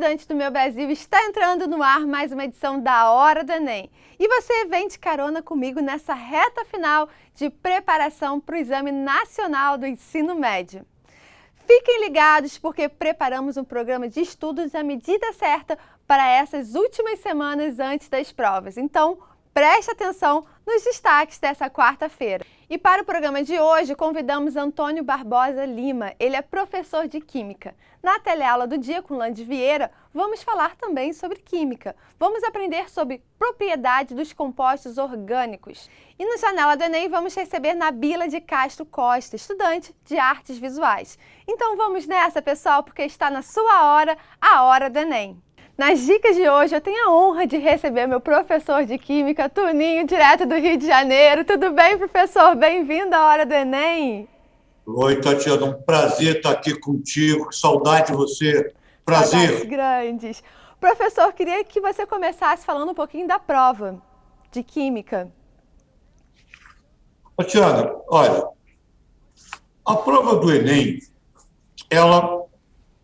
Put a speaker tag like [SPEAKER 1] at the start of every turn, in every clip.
[SPEAKER 1] estudantes do Meu Brasil, está entrando no ar mais uma edição da Hora do Enem. E você vem de carona comigo nessa reta final de preparação para o Exame Nacional do Ensino Médio. Fiquem ligados porque preparamos um programa de estudos à medida certa para essas últimas semanas antes das provas. Então, preste atenção nos destaques dessa quarta-feira. E para o programa de hoje, convidamos Antônio Barbosa Lima. Ele é professor de Química. Na teleaula do dia com Landes Vieira, vamos falar também sobre Química. Vamos aprender sobre propriedade dos compostos orgânicos. E no Janela do Enem, vamos receber Nabila de Castro Costa, estudante de Artes Visuais. Então vamos nessa, pessoal, porque está na sua hora, a Hora do Enem. Nas dicas de hoje, eu tenho a honra de receber meu professor de Química, Tuninho, direto do Rio de Janeiro. Tudo bem, professor? Bem-vindo à Hora do Enem.
[SPEAKER 2] Oi, Tatiana, um prazer estar aqui contigo. Que saudade de você. Prazer.
[SPEAKER 1] Saudades grandes. Professor, queria que você começasse falando um pouquinho da prova de Química.
[SPEAKER 2] Tatiana, olha, a prova do Enem, ela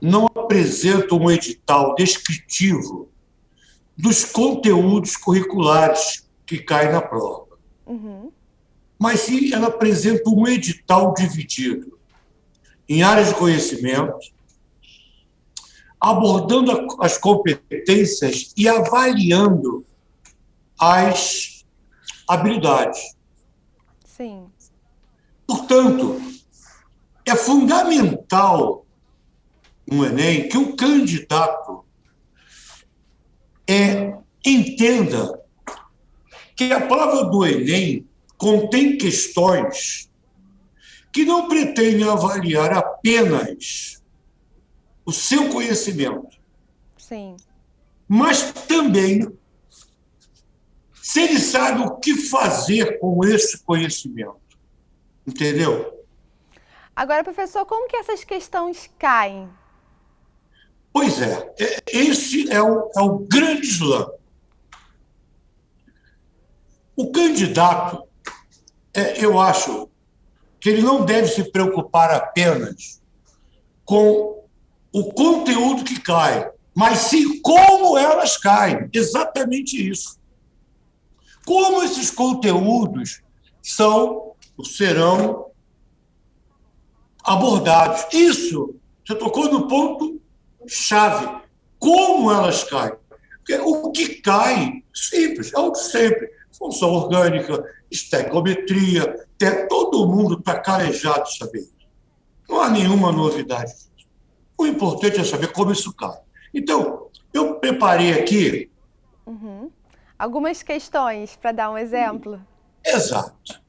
[SPEAKER 2] não apresenta um edital descritivo dos conteúdos curriculares que caem na prova. Mas sim, ela apresenta um edital dividido em áreas de conhecimento, abordando as competências e avaliando as habilidades.
[SPEAKER 1] Sim.
[SPEAKER 2] Portanto, é fundamental no Enem que o candidato entenda que a prova do Enem contém questões que não pretendem avaliar apenas o seu conhecimento,
[SPEAKER 1] Sim.
[SPEAKER 2] mas também se ele sabe o que fazer com esse conhecimento. Entendeu?
[SPEAKER 1] Agora, professor, como que essas questões caem?
[SPEAKER 2] Pois é, esse é o grande slam. O candidato, eu acho que ele não deve se preocupar apenas com o conteúdo que cai, mas sim como elas caem. Exatamente isso. Como esses conteúdos serão abordados. Isso, você tocou no ponto-chave. Como elas caem? Porque o que cai, simples, é o de sempre. Função orgânica, estequiometria, todo mundo está calejado de saber isso. Não há nenhuma novidade. O importante é saber como isso cai. Então, eu preparei aqui...
[SPEAKER 1] Algumas questões, para dar um exemplo.
[SPEAKER 2] Exato.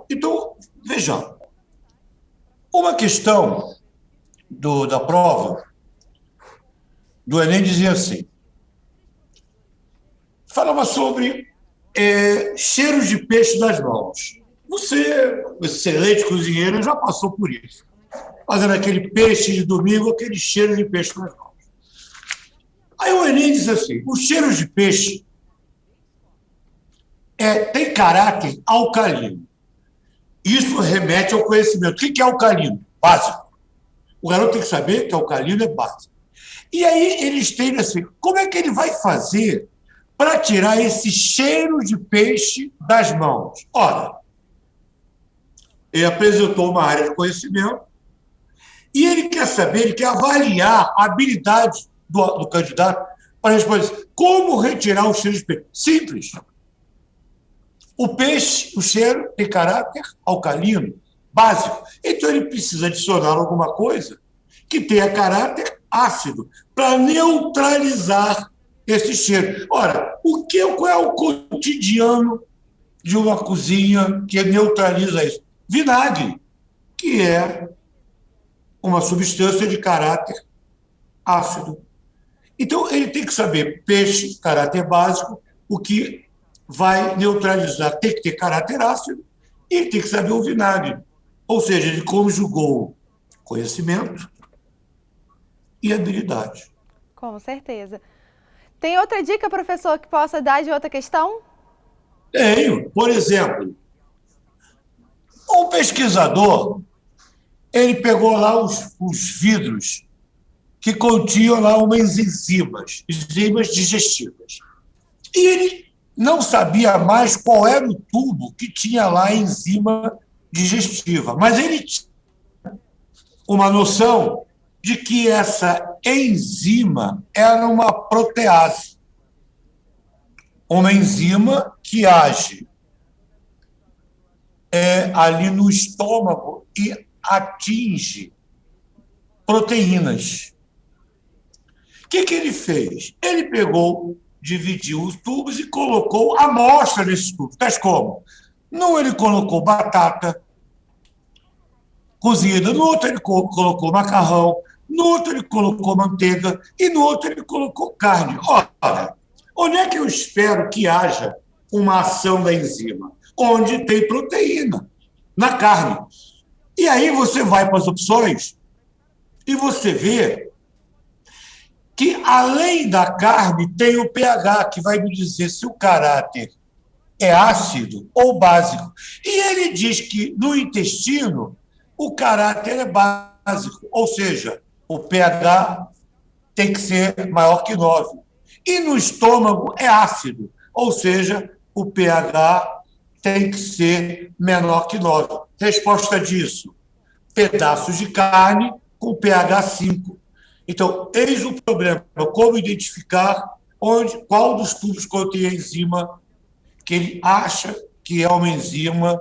[SPEAKER 2] Então, vejamos. Uma questão da prova do Enem dizia assim, falava sobre cheiros de peixe nas mãos. Você, excelente cozinheiro, já passou por isso. Fazendo aquele peixe de domingo, aquele cheiro de peixe nas mãos. Aí o Enem diz assim, os cheiros de peixe tem caráter alcalino. Isso remete ao conhecimento. O que é alcalino? Básico. O garoto tem que saber que alcalino é básico. E aí eles têm assim, como é que ele vai fazer para tirar esse cheiro de peixe das mãos? Ora, ele apresentou uma área de conhecimento e ele quer avaliar a habilidade do candidato para responder como retirar o cheiro de peixe. Simples. O peixe, o cheiro, tem caráter alcalino, básico. Então, ele precisa adicionar alguma coisa que tenha caráter ácido para neutralizar esse cheiro. Ora, qual é o cotidiano de uma cozinha que neutraliza isso? Vinagre, que é uma substância de caráter ácido. Então, ele tem que saber peixe, caráter básico, o que vai neutralizar, tem que ter caráter ácido e ele tem que saber o vinagre. Ou seja, ele conjugou conhecimento e habilidade.
[SPEAKER 1] Com certeza. Tem outra dica, professor, que possa dar de outra questão?
[SPEAKER 2] Tenho. Por exemplo, um pesquisador, ele pegou lá os vidros que continham lá umas enzimas digestivas. E ele não sabia mais qual era o tubo que tinha lá a enzima digestiva, mas ele tinha uma noção de que essa enzima era uma protease, uma enzima que age ali no estômago e atinge proteínas. O que ele fez? Ele pegou, dividiu os tubos e colocou amostra nesses tubos. Tais como? Num ele colocou batata cozida, no outro ele colocou macarrão, no outro ele colocou manteiga e no outro ele colocou carne. Olha, onde é que eu espero que haja uma ação da enzima? Onde tem proteína, na carne. E aí você vai para as opções e você vê que, além da carne, tem o pH, que vai me dizer se o caráter é ácido ou básico. E ele diz que, no intestino, o caráter é básico, ou seja, o pH tem que ser maior que 9. E no estômago é ácido, ou seja, o pH tem que ser menor que 9. Resposta disso: pedaços de carne com pH 5. Então, eis o problema: como identificar qual dos tubos contém a enzima que ele acha que é uma enzima,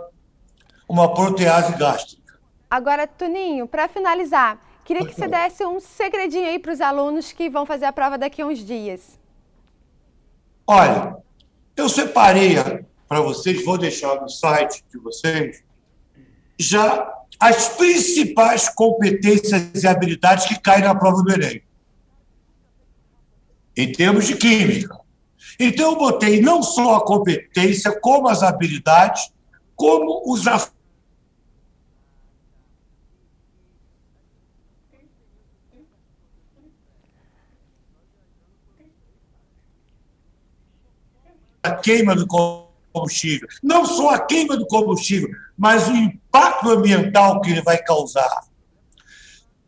[SPEAKER 2] uma protease gástrica.
[SPEAKER 1] Agora, Toninho, para finalizar, queria que você desse um segredinho aí para os alunos que vão fazer a prova daqui a uns dias.
[SPEAKER 2] Olha, eu separei para vocês, vou deixar no site de vocês, já as principais competências e habilidades que caem na prova do Enem, em termos de química. Então, eu botei não só a competência, como as habilidades, como os a queima do combustível. Não só a queima do combustível, mas o impacto ambiental que ele vai causar.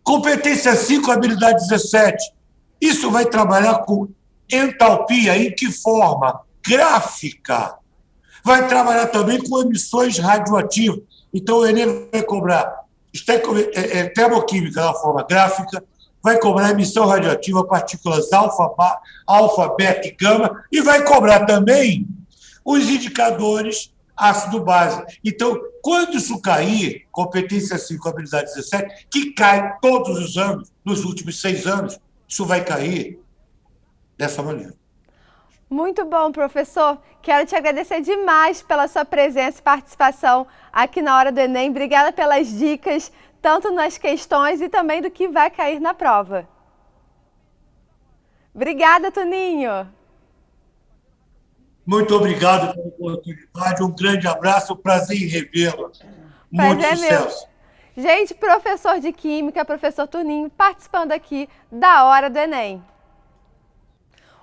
[SPEAKER 2] Competência 5, habilidade 17. Isso vai trabalhar com entalpia. Em que forma? Gráfica. Vai trabalhar também com emissões radioativas. Então, o Enem vai cobrar termoquímica na forma gráfica, vai cobrar emissão radioativa, partículas alfa, beta e gama, e vai cobrar também os indicadores ácido-base. Então, quando isso cair, competência 5, habilidade 17, que cai todos os anos, nos últimos 6 anos, isso vai cair dessa maneira.
[SPEAKER 1] Muito bom, professor. Quero te agradecer demais pela sua presença e participação aqui na Hora do Enem. Obrigada pelas dicas, tanto nas questões e também do que vai cair na prova. Obrigada, Toninho.
[SPEAKER 2] Muito obrigado pela oportunidade. Um grande abraço. Prazer em revê-la. Muito sucesso.
[SPEAKER 1] Meu. Gente, professor de Química, professor Toninho, participando aqui da Hora do Enem.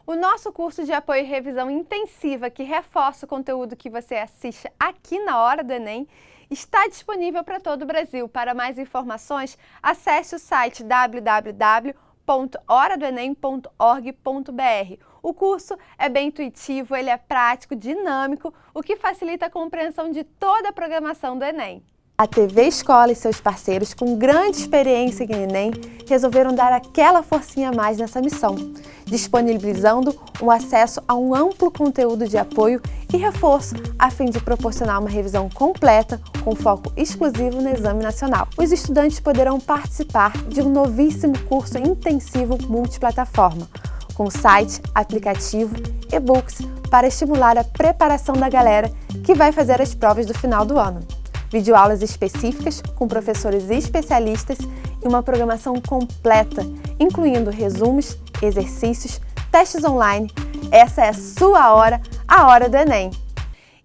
[SPEAKER 1] O nosso curso de apoio e revisão intensiva, que reforça o conteúdo que você assiste aqui na Hora do Enem, está disponível para todo o Brasil. Para mais informações, acesse o site www.horadoenem.org.br. O curso é bem intuitivo, ele é prático, dinâmico, o que facilita a compreensão de toda a programação do Enem. A TV Escola e seus parceiros, com grande experiência em Enem, resolveram dar aquela forcinha a mais nessa missão, disponibilizando o acesso a um amplo conteúdo de apoio e reforço, a fim de proporcionar uma revisão completa com foco exclusivo no Exame Nacional. Os estudantes poderão participar de um novíssimo curso intensivo multiplataforma, com site, aplicativo, e-books, para estimular a preparação da galera que vai fazer as provas do final do ano. Videoaulas específicas com professores especialistas e uma programação completa, incluindo resumos, exercícios, testes online. Essa é a sua hora, a Hora do Enem.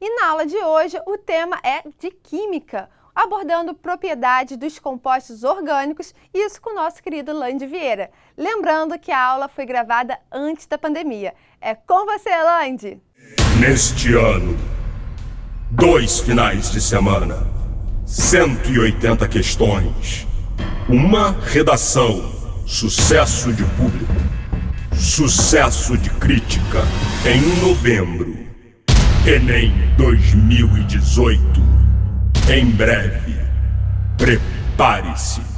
[SPEAKER 1] E na aula de hoje o tema é de Química, abordando propriedades dos compostos orgânicos, isso com o nosso querido Lande Vieira. Lembrando que a aula foi gravada antes da pandemia. É com você, Lande!
[SPEAKER 3] Neste ano, 2 finais de semana, 180 questões, uma redação Sucesso de público, sucesso de crítica. Em novembro, Enem 2018. Em breve, prepare-se.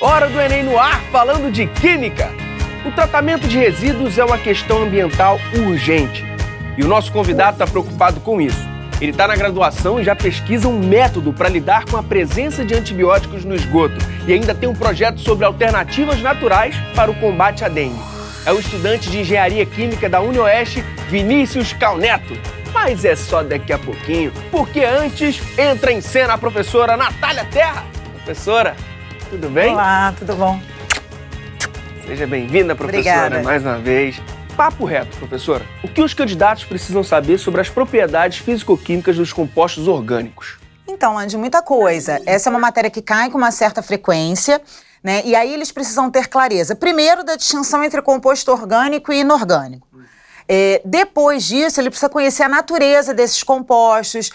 [SPEAKER 4] Hora do Enem no ar, falando de química. O tratamento de resíduos é uma questão ambiental urgente. E o nosso convidado está preocupado com isso. Ele está na graduação e já pesquisa um método para lidar com a presença de antibióticos no esgoto. E ainda tem um projeto sobre alternativas naturais para o combate à dengue. É o estudante de Engenharia Química da UniOeste, Vinícius Calneto. Mas é só daqui a pouquinho, porque antes entra em cena a professora Natália Terra. Professora, tudo bem?
[SPEAKER 5] Olá, tudo bom?
[SPEAKER 4] Seja bem-vinda, professora,
[SPEAKER 5] Obrigada.
[SPEAKER 4] mais uma vez. Papo reto, professora. O que os candidatos precisam saber sobre as propriedades físico-químicas dos compostos orgânicos?
[SPEAKER 5] Então, Andy, muita coisa. Essa é uma matéria que cai com uma certa frequência, né? E aí eles precisam ter clareza. Primeiro, da distinção entre composto orgânico e inorgânico. Depois disso, ele precisa conhecer a natureza desses compostos,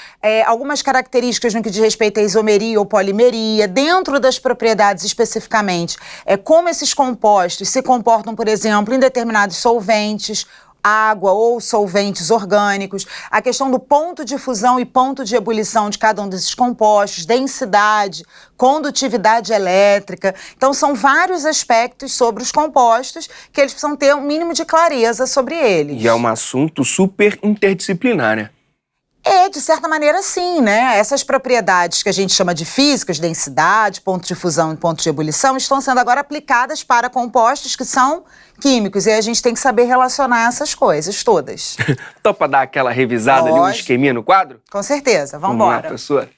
[SPEAKER 5] algumas características no que diz respeito à isomeria ou polimeria, dentro das propriedades especificamente, como esses compostos se comportam, por exemplo, em determinados solventes, água ou solventes orgânicos, a questão do ponto de fusão e ponto de ebulição de cada um desses compostos, densidade, condutividade elétrica. Então, são vários aspectos sobre os compostos que eles precisam ter um mínimo de clareza sobre eles.
[SPEAKER 4] E é um assunto super interdisciplinar, né?
[SPEAKER 5] De certa maneira, sim, né? Essas propriedades que a gente chama de físicas, densidade, ponto de fusão e ponto de ebulição, estão sendo agora aplicadas para compostos que são químicos. E a gente tem que saber relacionar essas coisas todas.
[SPEAKER 4] Topa dar aquela revisada ali, um esqueminha no quadro?
[SPEAKER 5] Com certeza. Vamos
[SPEAKER 4] Vamos lá,
[SPEAKER 5] embora.
[SPEAKER 4] professora.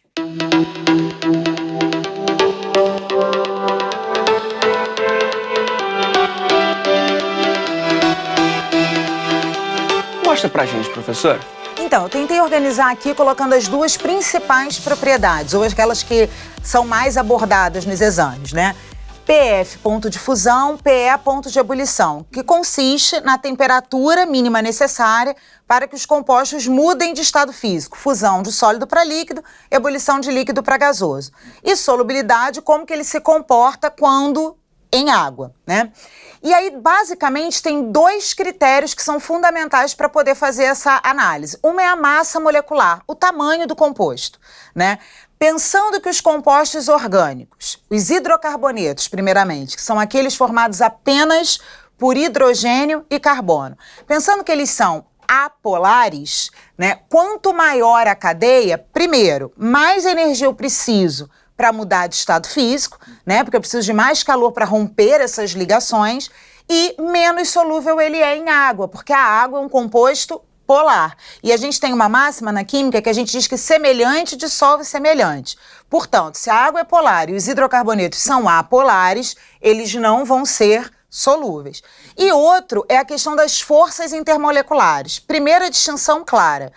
[SPEAKER 4] Mostra pra gente, professora.
[SPEAKER 5] Então, eu tentei organizar aqui colocando as duas principais propriedades, ou aquelas que são mais abordadas nos exames, né? PF, ponto de fusão, PE, ponto de ebulição, que consiste na temperatura mínima necessária para que os compostos mudem de estado físico. Fusão de sólido para líquido, ebulição de líquido para gasoso. E solubilidade, como que ele se comporta quando em água, né? E aí, basicamente, tem dois critérios que são fundamentais para poder fazer essa análise. Uma é a massa molecular, o tamanho do composto, né? Pensando que os compostos orgânicos, os hidrocarbonetos, primeiramente, que são aqueles formados apenas por hidrogênio e carbono, pensando que eles são apolares, né? Quanto maior a cadeia, primeiro, mais energia eu preciso para mudar de estado físico, né? Porque eu preciso de mais calor para romper essas ligações, e menos solúvel ele é em água, porque a água é um composto polar. E a gente tem uma máxima na química que a gente diz que semelhante dissolve semelhante. Portanto, se a água é polar e os hidrocarbonetos são apolares, eles não vão ser solúveis. E outro é a questão das forças intermoleculares. Primeira distinção clara,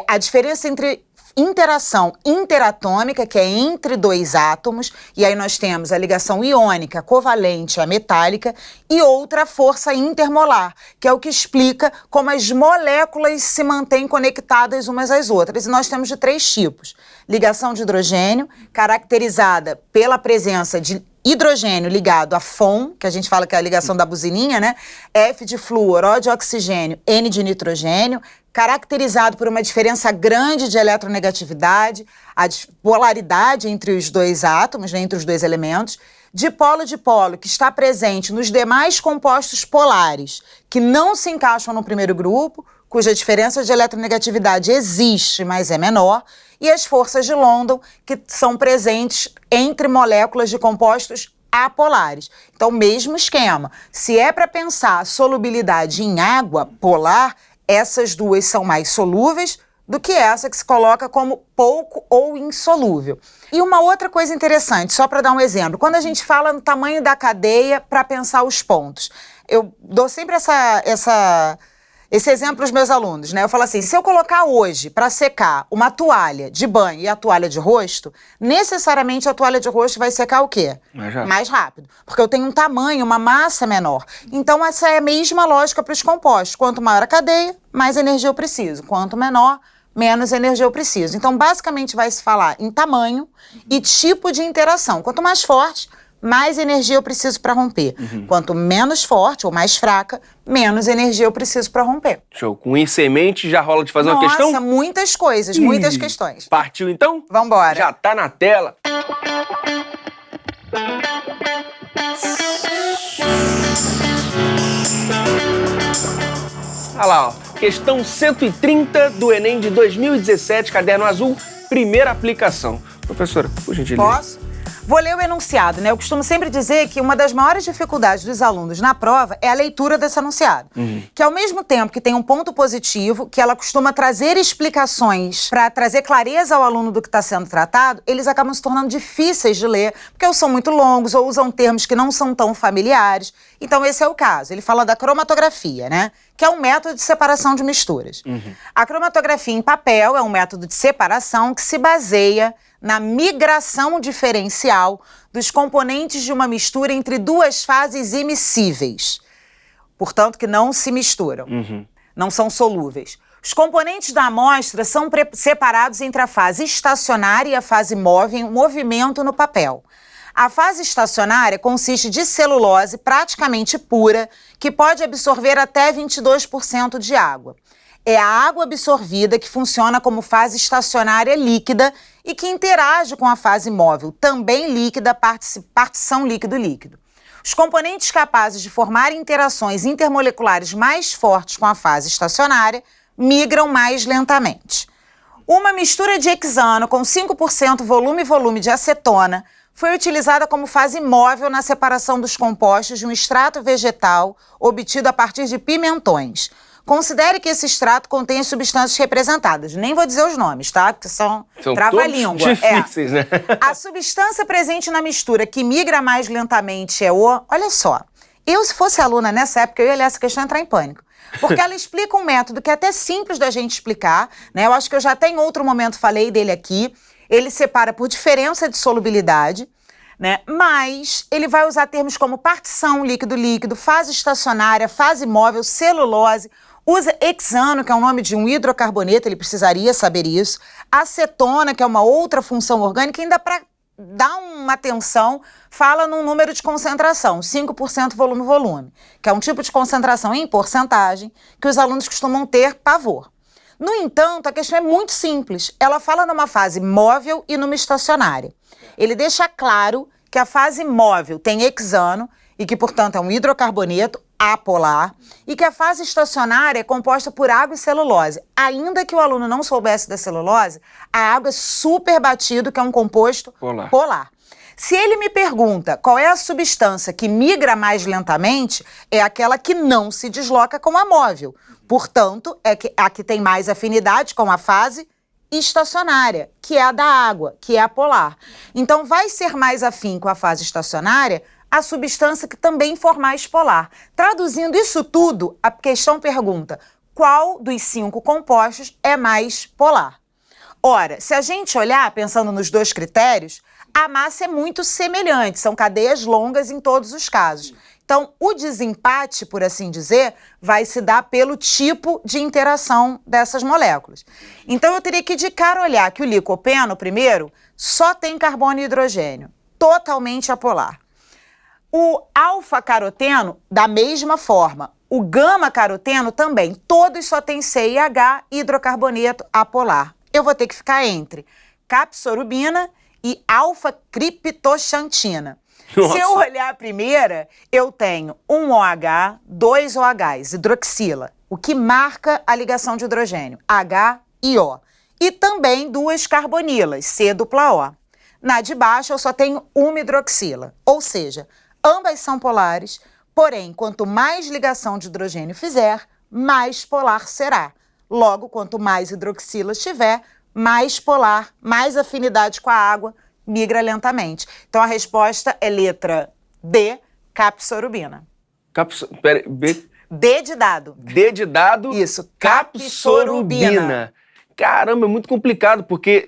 [SPEAKER 5] a diferença entre interação interatômica, que é entre dois átomos, e aí nós temos a ligação iônica, a covalente, a metálica, e outra força intermolar, que é o que explica como as moléculas se mantêm conectadas umas às outras. E nós temos de três tipos. Ligação de hidrogênio, caracterizada pela presença de hidrogênio ligado a FON, que a gente fala que é a ligação da buzininha, né? F de flúor, O de oxigênio, N de nitrogênio, caracterizado por uma diferença grande de eletronegatividade, a polaridade entre os dois átomos, né, entre os dois elementos, dipolo, que está presente nos demais compostos polares, que não se encaixam no primeiro grupo, cuja diferença de eletronegatividade existe, mas é menor, e as forças de London, que são presentes entre moléculas de compostos apolares. Então, mesmo esquema. Se é para pensar solubilidade em água polar, essas duas são mais solúveis do que essa que se coloca como pouco ou insolúvel. E uma outra coisa interessante, só para dar um exemplo, quando a gente fala no tamanho da cadeia para pensar os pontos, eu dou sempre esse exemplo os meus alunos, né? Eu falo assim, se eu colocar hoje para secar uma toalha de banho e a toalha de rosto, necessariamente a toalha de rosto vai secar o quê? Mais rápido. Porque eu tenho um tamanho, uma massa menor. Então, essa é a mesma lógica para os compostos. Quanto maior a cadeia, mais energia eu preciso. Quanto menor, menos energia eu preciso. Então, basicamente, vai se falar em tamanho e tipo de interação. Quanto mais forte, mais energia eu preciso para romper. Quanto menos forte ou mais fraca, menos energia eu preciso para romper.
[SPEAKER 4] Show. Com isso em mente, já rola de fazer uma questão?
[SPEAKER 5] Nossa, muitas coisas, muitas questões.
[SPEAKER 4] Partiu então?
[SPEAKER 5] Vambora.
[SPEAKER 4] Já tá na tela. Olha lá, ó. Questão 130 do Enem de 2017, caderno azul, primeira aplicação. Professora, por gentileza.
[SPEAKER 5] Posso? Vou ler o enunciado, né? Eu costumo sempre dizer que uma das maiores dificuldades dos alunos na prova é a leitura desse enunciado. Que ao mesmo tempo que tem um ponto positivo, que ela costuma trazer explicações para trazer clareza ao aluno do que está sendo tratado, eles acabam se tornando difíceis de ler, porque ou são muito longos ou usam termos que não são tão familiares. Então esse é o caso. Ele fala da cromatografia, né? Que é um método de separação de misturas. A cromatografia em papel é um método de separação que se baseia na migração diferencial dos componentes de uma mistura entre duas fases immiscíveis. Portanto, que não se misturam, não são solúveis. Os componentes da amostra são separados entre a fase estacionária e a fase móvel em movimento no papel. A fase estacionária consiste de celulose praticamente pura, que pode absorver até 22% de água. É a água absorvida que funciona como fase estacionária líquida e que interage com a fase móvel, também líquida, partição líquido-líquido. Os componentes capazes de formar interações intermoleculares mais fortes com a fase estacionária migram mais lentamente. Uma mistura de hexano com 5% volume de acetona foi utilizada como fase móvel na separação dos compostos de um extrato vegetal obtido a partir de pimentões. Considere que esse extrato contém as substâncias representadas. Nem vou dizer os nomes, tá? Porque são trava-língua.
[SPEAKER 4] Difíceis, né?
[SPEAKER 5] A substância presente na mistura que migra mais lentamente é o... Olha só, eu se fosse aluna nessa época, eu ia ler essa questão e entrar em pânico. Porque ela explica um método que é até simples da gente explicar, né? Eu acho que eu já até em outro momento falei dele aqui. Ele separa por diferença de solubilidade, né? Mas ele vai usar termos como partição líquido-líquido, fase estacionária, fase móvel, celulose. Usa hexano, que é o nome de um hidrocarboneto, ele precisaria saber isso. Acetona, que é uma outra função orgânica, ainda para dar uma atenção, fala num número de concentração, 5% volume, que é um tipo de concentração em porcentagem que os alunos costumam ter pavor. No entanto, a questão é muito simples. Ela fala numa fase móvel e numa estacionária. Ele deixa claro que a fase móvel tem hexano e que, portanto, é um hidrocarboneto apolar, e que a fase estacionária é composta por água e celulose. Ainda que o aluno não soubesse da celulose, a água é superbatido, que é um composto polar. Se ele me pergunta qual é a substância que migra mais lentamente, é aquela que não se desloca com a móvel. Portanto, é a que tem mais afinidade com a fase estacionária, que é a da água, que é a polar. Então, vai ser mais afim com a fase estacionária a substância que também for mais polar. Traduzindo isso tudo, a questão pergunta: qual dos 5 compostos é mais polar? Ora, se a gente olhar, pensando nos dois critérios, a massa é muito semelhante, são cadeias longas em todos os casos. Então, o desempate, por assim dizer, vai se dar pelo tipo de interação dessas moléculas. Então, eu teria que de cara olhar que o licopeno, primeiro, só tem carbono e hidrogênio, totalmente apolar. O alfa-caroteno, da mesma forma. O gama-caroteno também. Todos só têm C e H, hidrocarboneto apolar. Eu vou ter que ficar entre capsorubina e alfa-criptoxantina. Se eu olhar a primeira, eu tenho um OH, 2 OHs, hidroxila, o que marca a ligação de hidrogênio, H e O. E também 2 carbonilas, C dupla O. Na de baixo, eu só tenho uma hidroxila, ou seja, ambas são polares, porém, quanto mais ligação de hidrogênio fizer, mais polar será. Logo, quanto mais hidroxilas tiver, mais polar, mais afinidade com a água, migra lentamente. Então, a resposta é letra D, capsorubina. D de dado.
[SPEAKER 4] D de dado.
[SPEAKER 5] Isso,
[SPEAKER 4] capsorubina. Caramba, é muito complicado, porque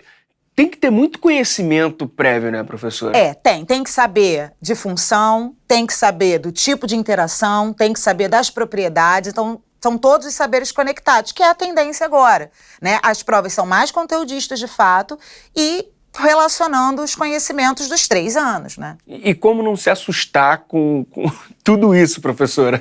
[SPEAKER 4] tem que ter muito conhecimento prévio, né, professora?
[SPEAKER 5] Tem que saber de função, tem que saber do tipo de interação, tem que saber das propriedades, então são todos os saberes conectados, que é a tendência agora, né? As provas são mais conteudistas de fato e relacionando os conhecimentos dos 3 anos, né?
[SPEAKER 4] E como não se assustar com tudo isso, professora?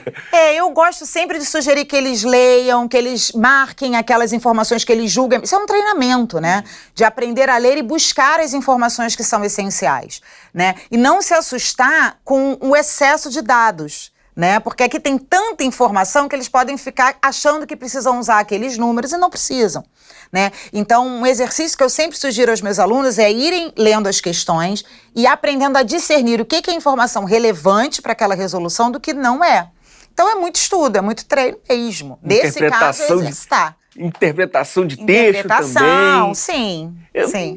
[SPEAKER 5] Eu gosto sempre de sugerir que eles leiam, que eles marquem aquelas informações que eles julgam. Isso é um treinamento, né? De aprender a ler e buscar as informações que são essenciais, né? E não se assustar com o excesso de dados, né? Porque aqui tem tanta informação que eles podem ficar achando que precisam usar aqueles números e não precisam, né? Então, um exercício que eu sempre sugiro aos meus alunos é irem lendo as questões e aprendendo a discernir o que é informação relevante para aquela resolução do que não é. Então, é muito estudo, é muito treino mesmo. Nesse caso, exercitar.
[SPEAKER 4] Interpretação de texto também.
[SPEAKER 5] Sim.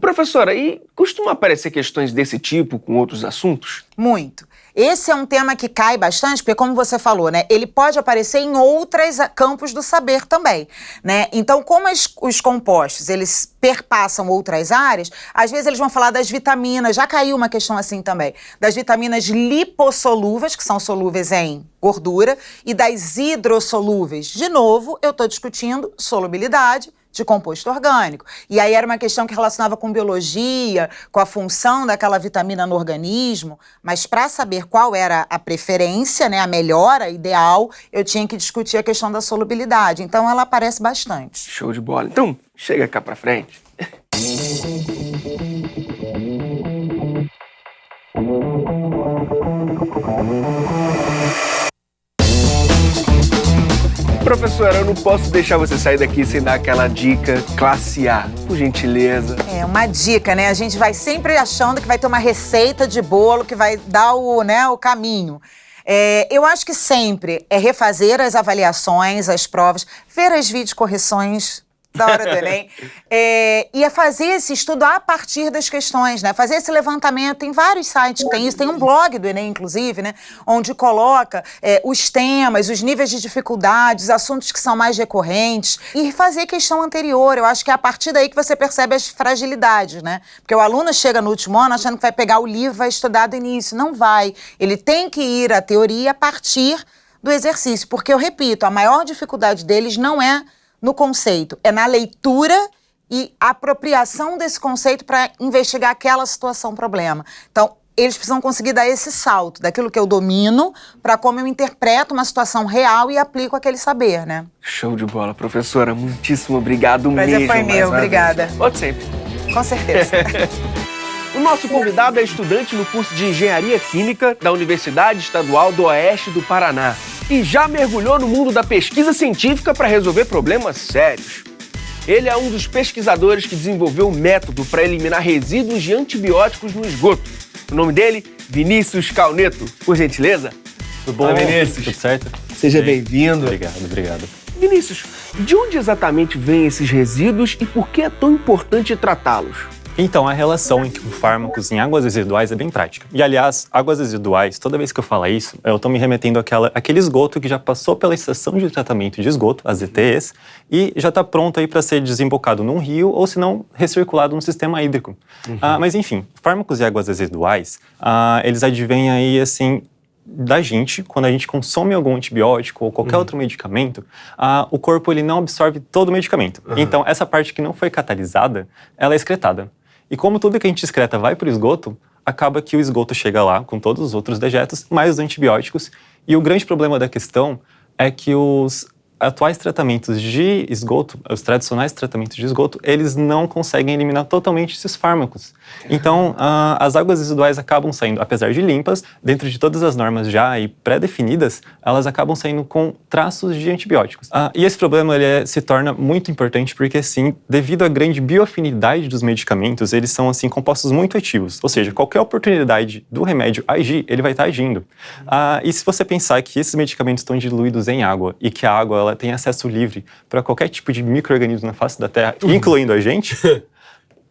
[SPEAKER 4] Professora, e costuma aparecer questões desse tipo com outros assuntos?
[SPEAKER 5] Muito. Esse é um tema que cai bastante, porque como você falou, né, ele pode aparecer em outros campos do saber também, né? Então, como os compostos, eles perpassam outras áreas, às vezes eles vão falar das vitaminas, já caiu uma questão assim também, das vitaminas lipossolúveis, que são solúveis em gordura, e das hidrossolúveis. De novo, eu estou discutindo solubilidade de composto orgânico. E aí era uma questão que relacionava com biologia, com a função daquela vitamina no organismo, mas para saber qual era a preferência, né, a melhor, a ideal, eu tinha que discutir a questão da solubilidade. Então ela aparece bastante.
[SPEAKER 4] Show de bola. Então, chega cá pra frente. Professora, eu não posso deixar você sair daqui sem dar aquela dica classe A, por gentileza.
[SPEAKER 5] Uma dica, né? A gente vai sempre achando que vai ter uma receita de bolo que vai dar o caminho. Eu acho que sempre é refazer as avaliações, as provas, ver as videocorreções da hora do Enem, e é fazer esse estudo a partir das questões, né? Fazer esse levantamento, tem vários sites que tem isso, tem um blog do Enem, inclusive, né? Onde coloca os temas, os níveis de dificuldade, os assuntos que são mais recorrentes, e fazer questão anterior. Eu acho que é a partir daí que você percebe as fragilidades, né? Porque o aluno chega no último ano achando que vai pegar o livro e vai estudar do início. Não vai. Ele tem que ir à teoria a partir do exercício, porque, eu repito, a maior dificuldade deles não é no conceito, é na leitura e apropriação desse conceito para investigar aquela situação, problema. Então, eles precisam conseguir dar esse salto daquilo que eu domino para como eu interpreto uma situação real e aplico aquele saber, né?
[SPEAKER 4] Show de bola, professora. Muitíssimo obrigado mesmo.
[SPEAKER 5] Prazer foi meu, obrigada.
[SPEAKER 4] Volte sempre.
[SPEAKER 5] Com certeza.
[SPEAKER 4] O nosso convidado é estudante no curso de Engenharia Química da Universidade Estadual do Oeste do Paraná e já mergulhou no mundo da pesquisa científica para resolver problemas sérios. Ele é um dos pesquisadores que desenvolveu o método para eliminar resíduos de antibióticos no esgoto. O nome dele, Vinícius Calneto. Por gentileza?
[SPEAKER 6] Tudo bom, Vinícius? Tudo certo?
[SPEAKER 4] Seja bem-vindo.
[SPEAKER 6] Obrigado.
[SPEAKER 4] Vinícius, de onde exatamente vêm esses resíduos e por que é tão importante tratá-los?
[SPEAKER 6] Então, a relação entre fármacos em águas residuais é bem prática. E, aliás, águas residuais, toda vez que eu falar isso, eu estou me remetendo àquele esgoto que já passou pela estação de tratamento de esgoto, as ETEs, e já está pronto aí para ser desembocado num rio ou, se não, recirculado no sistema hídrico. Mas, enfim, fármacos e águas residuais, eles advêm aí, assim, da gente, quando a gente consome algum antibiótico ou qualquer outro medicamento, o corpo ele não absorve todo o medicamento. Então, essa parte que não foi catalisada, ela é excretada. E como tudo que a gente excreta vai para o esgoto, acaba que o esgoto chega lá com todos os outros dejetos, mais os antibióticos. E o grande problema da questão é que os atuais tratamentos de esgoto, os tradicionais tratamentos de esgoto, eles não conseguem eliminar totalmente esses fármacos. Então, as águas residuais acabam saindo, apesar de limpas, dentro de todas as normas já aí pré-definidas, elas acabam saindo com traços de antibióticos. E esse problema ele se torna muito importante porque, assim, devido à grande bioafinidade dos medicamentos, eles são, assim, compostos muito ativos. Ou seja, qualquer oportunidade do remédio agir, ele vai estar agindo. E se você pensar que esses medicamentos estão diluídos em água e que a água ela tem acesso livre para qualquer tipo de micro-organismo na face da Terra, incluindo a gente,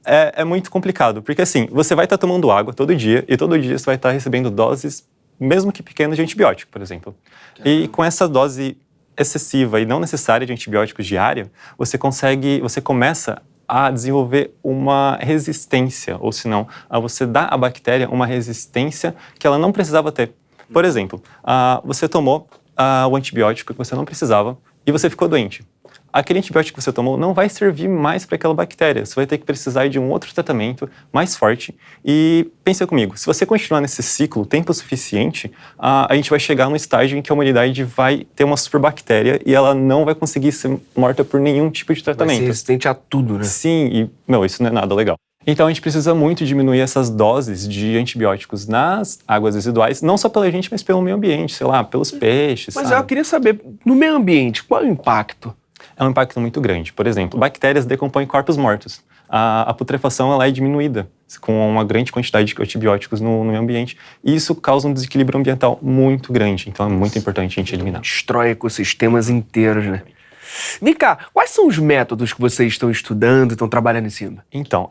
[SPEAKER 6] é muito complicado. Porque assim, você vai estar tomando água todo dia e todo dia você vai estar recebendo doses, mesmo que pequenas, de antibiótico, por exemplo. E com essa dose excessiva e não necessária de antibióticos diária, você começa a desenvolver uma resistência, ou se não, a você dar à bactéria uma resistência que ela não precisava ter. Por exemplo, você tomou o antibiótico que você não precisava e você ficou doente. Aquele antibiótico que você tomou não vai servir mais para aquela bactéria. Você vai ter que precisar de um outro tratamento mais forte. E pensa comigo, se você continuar nesse ciclo tempo suficiente, a gente vai chegar num estágio em que a humanidade vai ter uma superbactéria e ela não vai conseguir ser morta por nenhum tipo de tratamento.
[SPEAKER 4] Vai ser resistente a tudo, né?
[SPEAKER 6] Sim, e, isso não é nada legal. Então a gente precisa muito diminuir essas doses de antibióticos nas águas residuais, não só pela gente, mas pelo meio ambiente, sei lá, pelos peixes.
[SPEAKER 4] Mas
[SPEAKER 6] sabe?
[SPEAKER 4] eu queria saber, no meio ambiente, qual é o impacto?
[SPEAKER 6] É um impacto muito grande. Por exemplo, bactérias decompõem corpos mortos. A putrefação ela é diminuída com uma grande quantidade de antibióticos no meio ambiente. E isso causa um desequilíbrio ambiental muito grande. Então é muito importante a gente eliminar.
[SPEAKER 4] Destrói ecossistemas inteiros, né? Vem cá, quais são os métodos que vocês estão estudando e estão trabalhando em cima?
[SPEAKER 6] Então,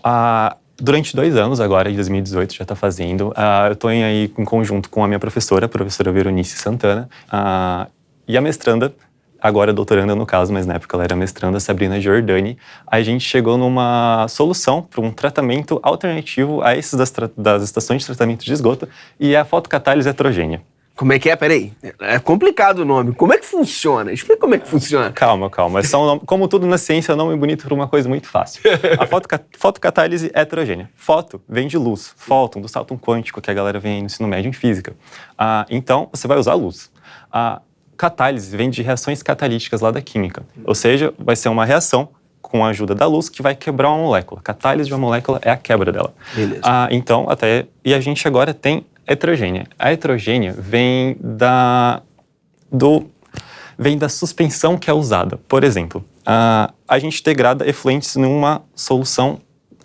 [SPEAKER 6] durante 2 anos agora, em 2018, já está fazendo. Eu estou aí em conjunto com a minha professora, a professora Veronice Santana, e a mestranda, agora doutoranda no caso, mas na época ela era mestranda, Sabrina Giordani. A gente chegou numa solução para um tratamento alternativo a esses das estações de tratamento de esgoto, e é a fotocatálise heterogênea.
[SPEAKER 4] Como é que é? Peraí, é complicado o nome. Como é que funciona? Explica como é que funciona.
[SPEAKER 6] Calma. É só um nome, como tudo na ciência, é um nome bonito para uma coisa muito fácil. A fotocatálise heterogênea. Foto vem de luz. Fóton, do salto quântico, que a galera vem no ensino médio em física. Então, você vai usar luz. Catálise vem de reações catalíticas lá da química. Ou seja, vai ser uma reação com a ajuda da luz que vai quebrar uma molécula. Catálise de uma molécula é a quebra dela.
[SPEAKER 4] Beleza.
[SPEAKER 6] E a gente agora tem heterogênea. A heterogênea vem da suspensão que é usada. Por exemplo, a gente degrada efluentes numa solução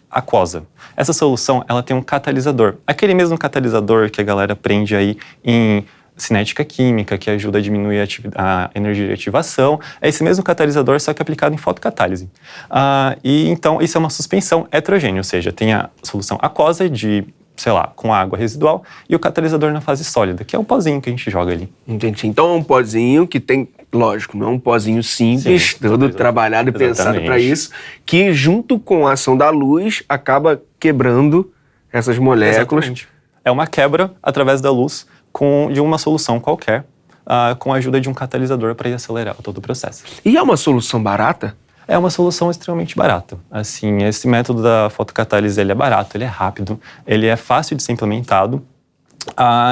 [SPEAKER 6] aquosa. Essa solução, ela tem um catalisador. Aquele mesmo catalisador que a galera aprende aí em cinética química, que ajuda a diminuir a energia de ativação. É esse mesmo catalisador, só que aplicado em fotocatálise. E então, isso é uma suspensão heterogênea, ou seja, tem a solução aquosa com água residual e o catalisador na fase sólida, que é um pozinho que a gente joga ali.
[SPEAKER 4] Entendi. Então é um pozinho que tem, lógico, não é um pozinho simples, todo trabalhado e pensado para isso, que junto com a ação da luz acaba quebrando essas moléculas.
[SPEAKER 6] Exatamente. É uma quebra através da luz de uma solução qualquer, com a ajuda de um catalisador para acelerar todo o processo.
[SPEAKER 4] E é uma solução barata?
[SPEAKER 6] É uma solução extremamente barata. Assim, esse método da fotocatálise, ele é barato, ele é rápido, ele é fácil de ser implementado.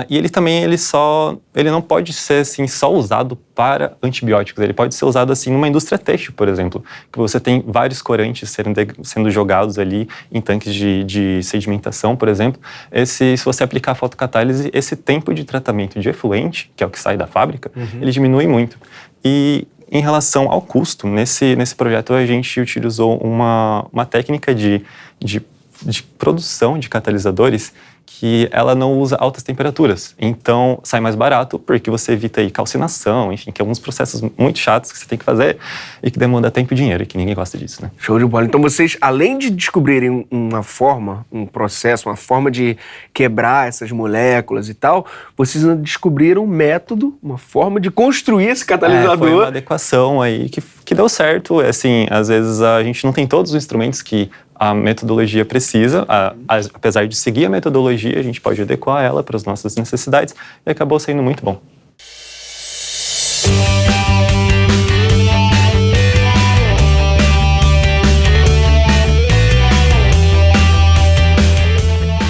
[SPEAKER 6] E ele também, ele não pode ser assim, só usado para antibióticos, ele pode ser usado assim numa indústria têxtil, por exemplo, que você tem vários corantes sendo jogados ali em tanques de sedimentação, por exemplo. Se você aplicar a fotocatálise, esse tempo de tratamento de efluente, que é o que sai da fábrica, ele diminui muito. E em relação ao custo, nesse projeto a gente utilizou uma técnica de produção de catalisadores que ela não usa altas temperaturas. Então, sai mais barato porque você evita aí calcinação, enfim, que é alguns processos muito chatos que você tem que fazer e que demanda tempo e dinheiro, e que ninguém gosta disso, né?
[SPEAKER 4] Show de bola. Então, vocês, além de descobrirem uma forma, um processo, uma forma de quebrar essas moléculas e tal, vocês descobriram um método, uma forma de construir esse catalisador.
[SPEAKER 6] Foi uma adequação aí que deu certo. Assim, às vezes a gente não tem todos os instrumentos que a metodologia precisa, apesar de seguir a metodologia, a gente pode adequar ela para as nossas necessidades e acabou sendo muito bom.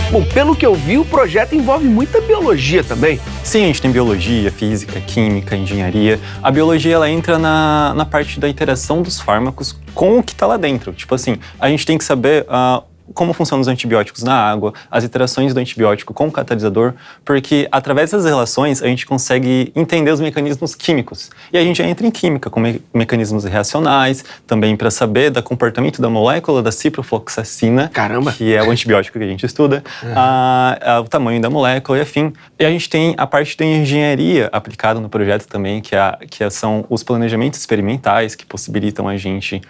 [SPEAKER 4] Bom, pelo que eu vi, o projeto envolve muita biologia também.
[SPEAKER 6] Sim, a gente tem biologia, física, química, engenharia. A biologia, ela entra na parte da interação dos fármacos com o que está lá dentro. Tipo assim, a gente tem que saber como funcionam os antibióticos na água, as interações do antibiótico com o catalisador, porque através das relações a gente consegue entender os mecanismos químicos. E a gente já entra em química, com mecanismos reacionais, também para saber do comportamento da molécula da ciprofloxacina,
[SPEAKER 4] Caramba.
[SPEAKER 6] Que é o antibiótico que a gente estuda, o tamanho da molécula e afim. E a gente tem a parte da engenharia aplicada no projeto também, que são os planejamentos experimentais que possibilitam a gente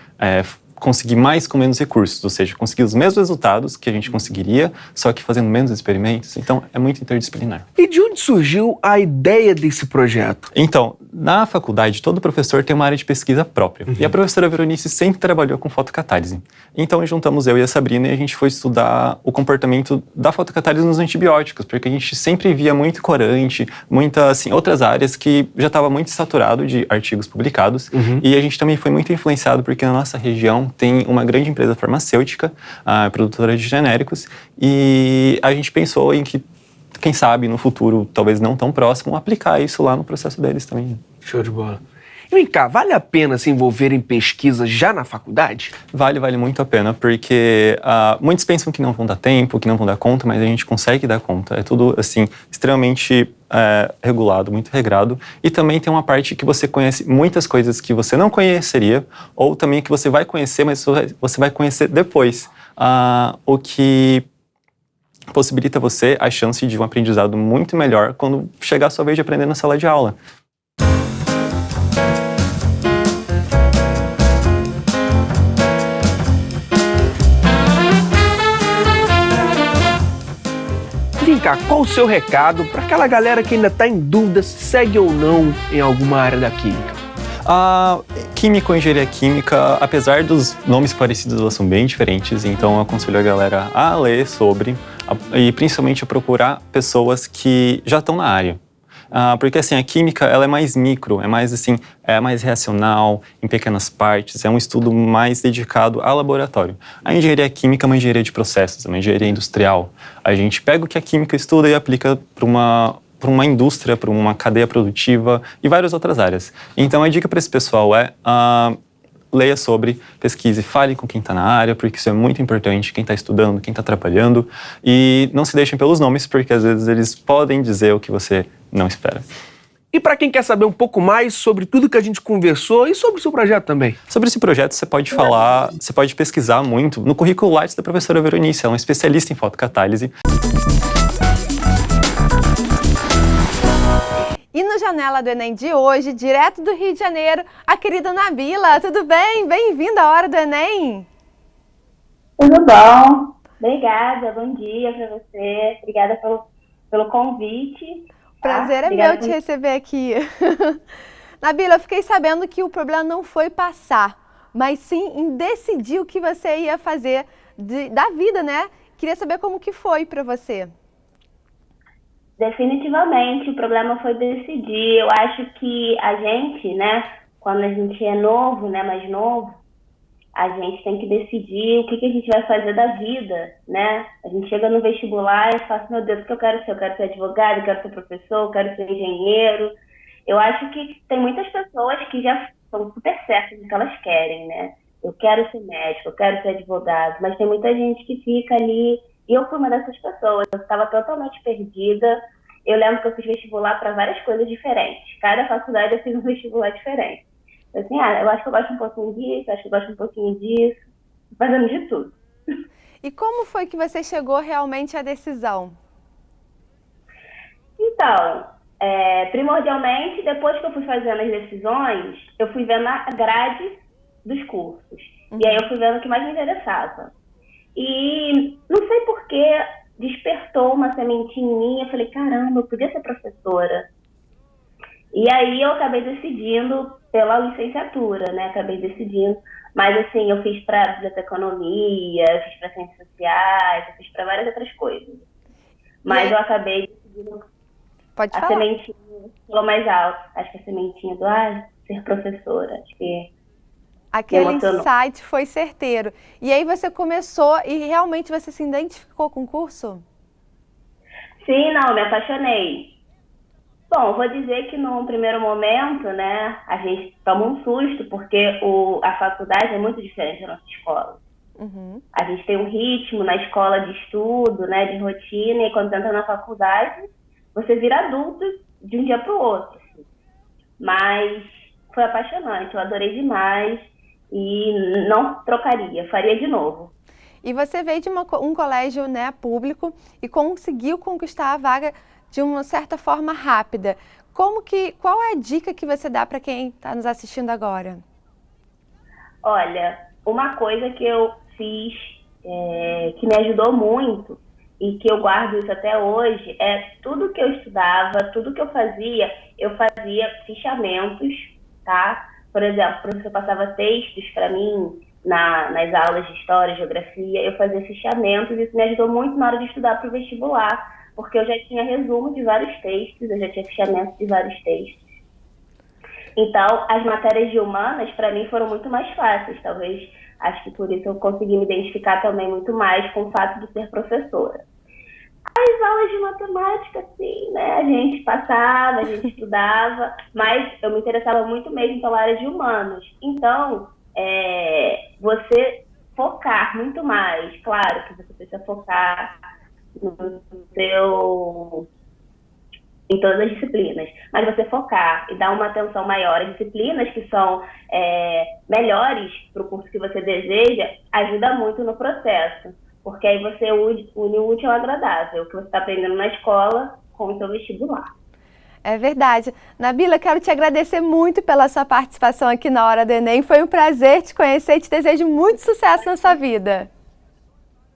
[SPEAKER 6] conseguir mais com menos recursos, ou seja, conseguir os mesmos resultados que a gente conseguiria, só que fazendo menos experimentos. Então, é muito interdisciplinar.
[SPEAKER 4] E de onde surgiu a ideia desse projeto?
[SPEAKER 6] Então, Na faculdade, todo professor tem uma área de pesquisa própria. E a professora Veronice sempre trabalhou com fotocatálise. Então, juntamos eu e a Sabrina e a gente foi estudar o comportamento da fotocatálise nos antibióticos, porque a gente sempre via muito corante, muitas, assim, outras áreas que já estava muito saturado de artigos publicados. E a gente também foi muito influenciado porque na nossa região tem uma grande empresa farmacêutica, a produtora de genéricos, e a gente pensou em que, quem sabe, no futuro, talvez não tão próximo, aplicar isso lá no processo deles também.
[SPEAKER 4] Show de bola. E vem cá, vale a pena se envolver em pesquisa já na faculdade?
[SPEAKER 6] Vale muito a pena, porque muitos pensam que não vão dar tempo, que não vão dar conta, mas a gente consegue dar conta. É tudo, assim, extremamente regulado, muito regrado. E também tem uma parte que você conhece muitas coisas que você não conheceria, ou também que você vai conhecer, mas você vai conhecer depois. O que possibilita você a chance de um aprendizado muito melhor quando chegar a sua vez de aprender na sala de aula.
[SPEAKER 4] Vem cá, qual o seu recado para aquela galera que ainda está em dúvida se segue ou não em alguma área da química?
[SPEAKER 6] A química ou engenharia química, apesar dos nomes parecidos, elas são bem diferentes, então eu aconselho a galera a ler sobre e principalmente a procurar pessoas que já estão na área. Porque assim, a química ela é mais micro, é mais reacional, em pequenas partes, é um estudo mais dedicado ao laboratório. A engenharia química é uma engenharia de processos, é uma engenharia industrial. A gente pega o que a química estuda e aplica para uma indústria, para uma cadeia produtiva e várias outras áreas. Então a dica para esse pessoal é leia sobre, pesquise, fale com quem está na área, porque isso é muito importante, quem está estudando, quem está trabalhando, e não se deixem pelos nomes, porque às vezes eles podem dizer o que você não espera.
[SPEAKER 4] E para quem quer saber um pouco mais sobre tudo que a gente conversou e sobre o seu projeto também?
[SPEAKER 6] Sobre esse projeto você pode pesquisar muito no currículo Lattes da professora Veronice, ela é uma especialista em fotocatálise.
[SPEAKER 1] E no Janela do Enem de hoje, direto do Rio de Janeiro, a querida Nabila. Tudo bem? Bem-vinda à Hora do Enem.
[SPEAKER 7] Tudo bom. Obrigada, bom dia para você. Obrigada pelo convite.
[SPEAKER 1] Prazer é meu te receber aqui. Nabila, eu fiquei sabendo que o problema não foi passar, mas sim em decidir o que você ia fazer da vida, né? Queria saber como que foi para você.
[SPEAKER 7] Definitivamente, o problema foi decidir. Eu acho que a gente, né, quando a gente é novo, né, mais novo, a gente tem que decidir o que a gente vai fazer da vida, né? A gente chega no vestibular e fala, meu Deus, o que eu quero ser? Eu quero ser advogado, eu quero ser professor, eu quero ser engenheiro. Eu acho que tem muitas pessoas que já são super certas do que elas querem, né? Eu quero ser médico, eu quero ser advogado, mas tem muita gente que fica ali. E eu fui uma dessas pessoas, eu estava totalmente perdida. Eu lembro que eu fiz vestibular para várias coisas diferentes. Cada faculdade eu fiz um vestibular diferente. Assim, eu acho que eu gosto um pouquinho disso, acho que eu gosto um pouquinho disso, fazendo de tudo.
[SPEAKER 1] E como foi que você chegou realmente à decisão?
[SPEAKER 7] Então, primordialmente, depois que eu fui fazendo as decisões, eu fui vendo a grade dos cursos. E aí eu fui vendo o que mais me interessava. E não sei por que despertou uma sementinha em mim, eu falei, caramba, eu podia ser professora. E aí eu acabei decidindo pela licenciatura, né? Acabei decidindo. Mas assim, eu fiz para biblioteconomia, eu fiz para ciências sociais, eu fiz para várias outras coisas. Mas eu acabei decidindo a sementinha falou mais alto. Acho que a sementinha do ser professora. Acho que
[SPEAKER 1] aquele insight foi certeiro. E aí você começou e realmente você se identificou com o curso?
[SPEAKER 7] Sim, não, me apaixonei. Bom, vou dizer que no primeiro momento, né, a gente toma um susto, porque a faculdade é muito diferente da nossa escola. A gente tem um ritmo na escola de estudo, né, de rotina, e quando entra na faculdade, você vira adulto de um dia para o outro. Assim. Mas foi apaixonante, eu adorei demais e não trocaria, faria de novo.
[SPEAKER 1] E você veio de um colégio, né, público e conseguiu conquistar a vaga de uma certa forma rápida. Qual é a dica que você dá para quem está nos assistindo agora?
[SPEAKER 7] Olha, uma coisa que eu fiz que me ajudou muito e que eu guardo isso até hoje, é tudo que eu estudava, tudo que eu fazia fichamentos, tá? Por exemplo, o professor passava textos para mim nas aulas de História, Geografia, eu fazia fichamentos, isso me ajudou muito na hora de estudar para o vestibular, porque eu já tinha resumo de vários textos, eu já tinha fichamento de vários textos. Então, as matérias de humanas, para mim, foram muito mais fáceis, talvez, acho que por isso eu consegui me identificar também muito mais com o fato de ser professora. As aulas de matemática, sim, né? A gente passava, a gente estudava, mas eu me interessava muito mesmo pela área de humanos. Então, você focar muito mais, claro que você precisa focar em todas as disciplinas, mas você focar e dar uma atenção maior às disciplinas que são melhores para o curso que você deseja, ajuda muito no processo. Porque aí você une o útil ao agradável, o que você está aprendendo na escola com o seu vestibular.
[SPEAKER 1] É verdade. Nabila, quero te agradecer muito pela sua participação aqui na Hora do Enem. Foi um prazer te conhecer e te desejo muito sucesso na sua vida.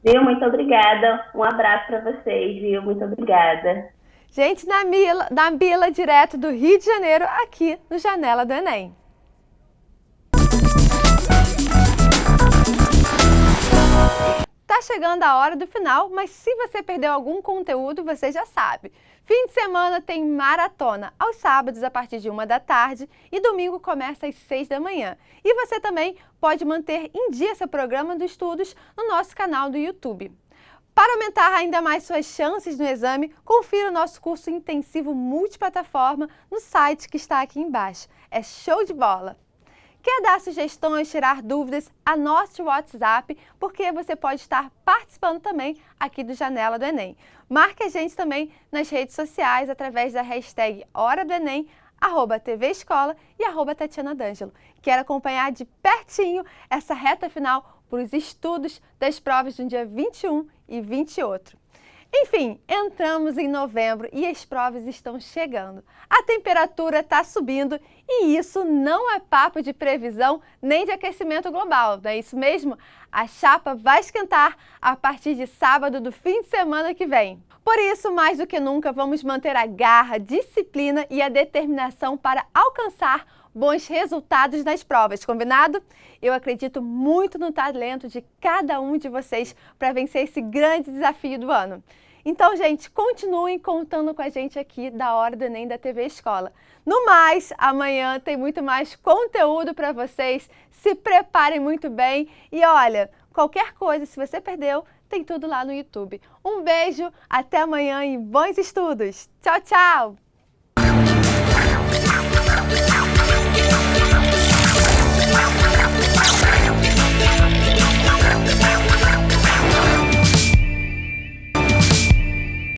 [SPEAKER 7] Viu? Muito obrigada. Um abraço para vocês, viu? Muito obrigada.
[SPEAKER 1] Gente, Nabila, direto do Rio de Janeiro, aqui no Janela do Enem. Tá chegando a hora do final, mas se você perdeu algum conteúdo, você já sabe. Fim de semana tem maratona, aos sábados a partir de 13h e domingo começa às 6h. E você também pode manter em dia seu programa de estudos no nosso canal do YouTube. Para aumentar ainda mais suas chances no exame, confira o nosso curso intensivo multiplataforma no site que está aqui embaixo. É show de bola! Quer dar sugestões, tirar dúvidas? Anote o WhatsApp, porque você pode estar participando também aqui do Janela do Enem. Marque a gente também nas redes sociais através da hashtag Hora do Enem, @TV Escola e @Tatiana D'Angelo. Quero acompanhar de pertinho essa reta final para os estudos das provas no dia 21 e 28. Enfim, entramos em novembro e as provas estão chegando. A temperatura está subindo e isso não é papo de previsão nem de aquecimento global, não é isso mesmo? A chapa vai esquentar a partir de sábado do fim de semana que vem. Por isso, mais do que nunca, vamos manter a garra, disciplina e a determinação para alcançar bons resultados nas provas, combinado? Eu acredito muito no talento de cada um de vocês para vencer esse grande desafio do ano. Então, gente, continuem contando com a gente aqui da Hora do Enem da TV Escola. No mais, amanhã tem muito mais conteúdo para vocês. Se preparem muito bem e olha, qualquer coisa, se você perdeu, tem tudo lá no YouTube. Um beijo, até amanhã e bons estudos. Tchau, tchau!